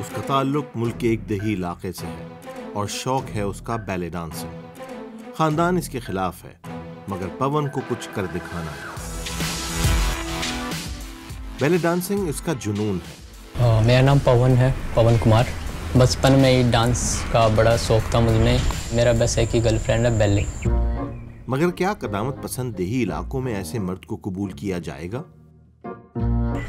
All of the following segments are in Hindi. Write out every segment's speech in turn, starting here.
उसका ताल्लुक मुल्क के एक दही इलाके से है और शौक है उसका बैले डांसिंग। खानदान इसके खिलाफ है मगर पवन को कुछ कर दिखाना है। बैले डांसिंग इसका जुनून है। मेरा नाम पवन है, पवन कुमार। बचपन में ही डांस का बड़ा शौक था मुझे। मेरा बस एक ही गर्लफ्रेंड है, बैले। मगर क्या कदामत पसंद देही इलाकों में ऐसे मर्द को कबूल किया जाएगा?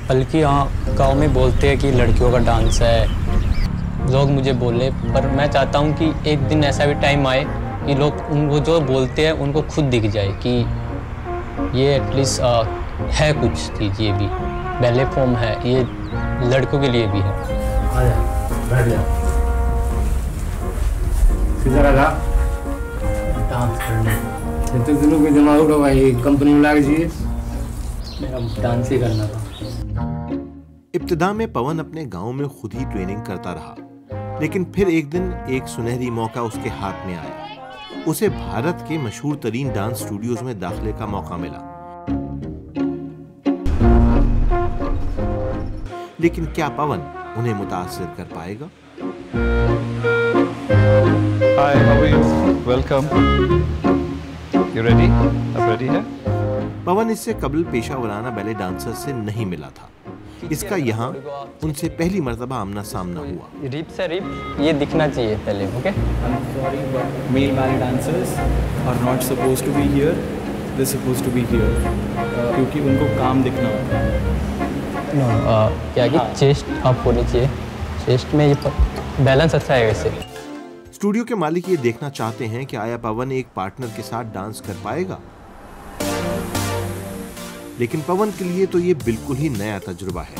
बल्कि हाँ, गाँव में बोलते हैं कि लड़कियों का डांस है, लोग मुझे बोले, पर मैं चाहता हूँ कि एक दिन ऐसा भी टाइम आए कि लोग उनको जो बोलते हैं उनको खुद दिख जाए कि ये एटलीस्ट है कुछ चीज़, ये भी बैले फॉर्म है, ये लड़कों के लिए भी है। बैठ जा, सीधा रहा, डांस करने इतने दिनों के दिमाग उठो भाई, कंपनी में लग जाइए। मेरा डांस ही करना था। इब्तिदा में पवन अपने गांव में खुद ही ट्रेनिंग करता रहा, लेकिन फिर एक दिन एक सुनहरी मौका उसके हाथ में आया। उसे भारत के मशहूर तरीन डांस स्टूडियोज में दाखिले का मौका मिला। लेकिन क्या पवन उन्हें मुतासिर कर पाएगा? Hi, how are you? Welcome. You ready? आप ready है? पवन इससे कबल पेशा वराना बैले डांसर से नहीं मिला था। इसका यहाँ उनसे पहली मर्तबा आमना सामना हुआ। रिप से रिप ये दिखना चाहिए पहले, okay? I'm sorry, but male ballet dancers are not supposed to be here. They're supposed to be here. क्योंकि उनको काम दिखना होता है। क्या कि चेस्ट अप होनी चाहिए, चेस्ट में ये बैलेंस अच्छा है। वैसे स्टूडियो के मालिक ये देखना चाहते हैं कि आया पवन एक पार्टनर के साथ डांस कर पाएगा। लेकिन पवन के लिए तो ये बिल्कुल ही नया तजुर्बा है।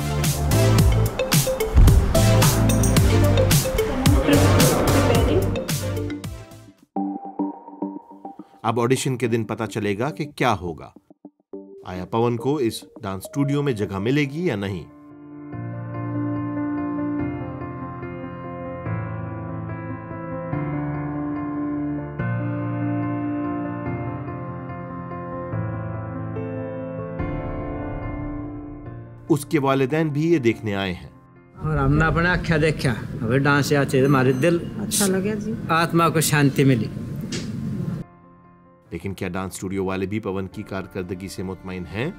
अब ऑडिशन के दिन पता चलेगा कि क्या होगा। आया पवन को इस डांस स्टूडियो में जगह मिलेगी या नहीं। उसके वालिदैन भी ये देखने आए हैं। और हमने अपने आख्या देखा, अभी डांस आते हमारे दिल अच्छा लगे जी, आत्मा को शांति मिली। लेकिन क्या डांस स्टूडियो वाले भी पवन की कारकर्दगी से मुतमईन हैं?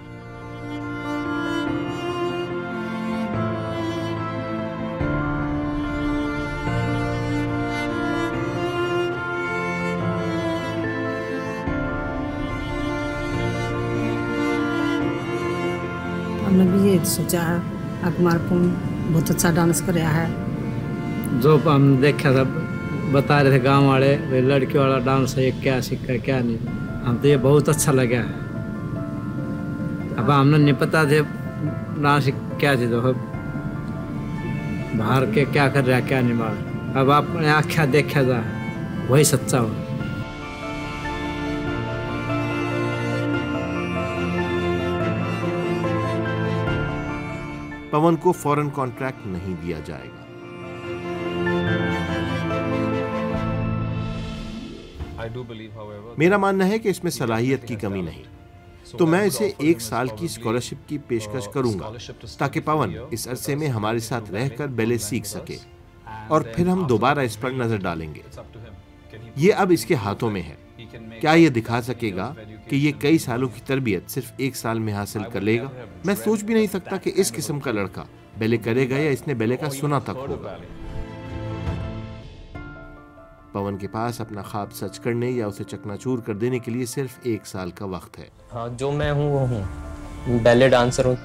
हमने भी ये सोचा है अकुमार पवन बहुत अच्छा डांस कर रहा है। जो हम देखा था, बता रहे थे गांव वाले, वे लड़की वाला डांस है, क्या सीखा क्या नहीं। हम तो ये बहुत अच्छा लगा है। अब हमने नहीं पता थे डांस क्या चीज हो, बाहर के क्या कर रहा है क्या नहीं बाहर। अब आपने आख्या देखा था, वही सच्चा हो। पवन को फौरन कॉन्ट्रैक्ट नहीं दिया जाएगा। मेरा मानना है कि इसमें सलाहियत की कमी नहीं, तो मैं इसे 1 साल की स्कॉलरशिप की पेशकश करूंगा ताकि पवन इस अरसे में हमारे साथ रहकर बैले सीख सके और फिर हम दोबारा इस पर नजर डालेंगे। ये अब इसके हाथों में है। क्या ये दिखा सकेगा कि ये कई सालों की तरबियत सिर्फ 1 साल में हासिल कर लेगा? मैं सोच भी नहीं सकता कि इस किस्म का लड़का बैले करेगा या इसने बैले का सुना तक होगा। पवन के पास अपना ख्वाब सच करने या उसे चकनाचूर कर देने के लिए सिर्फ 1 साल का वक्त है। हाँ, जो मैं हूँ वो हूँ, बैले डांसर हूँ।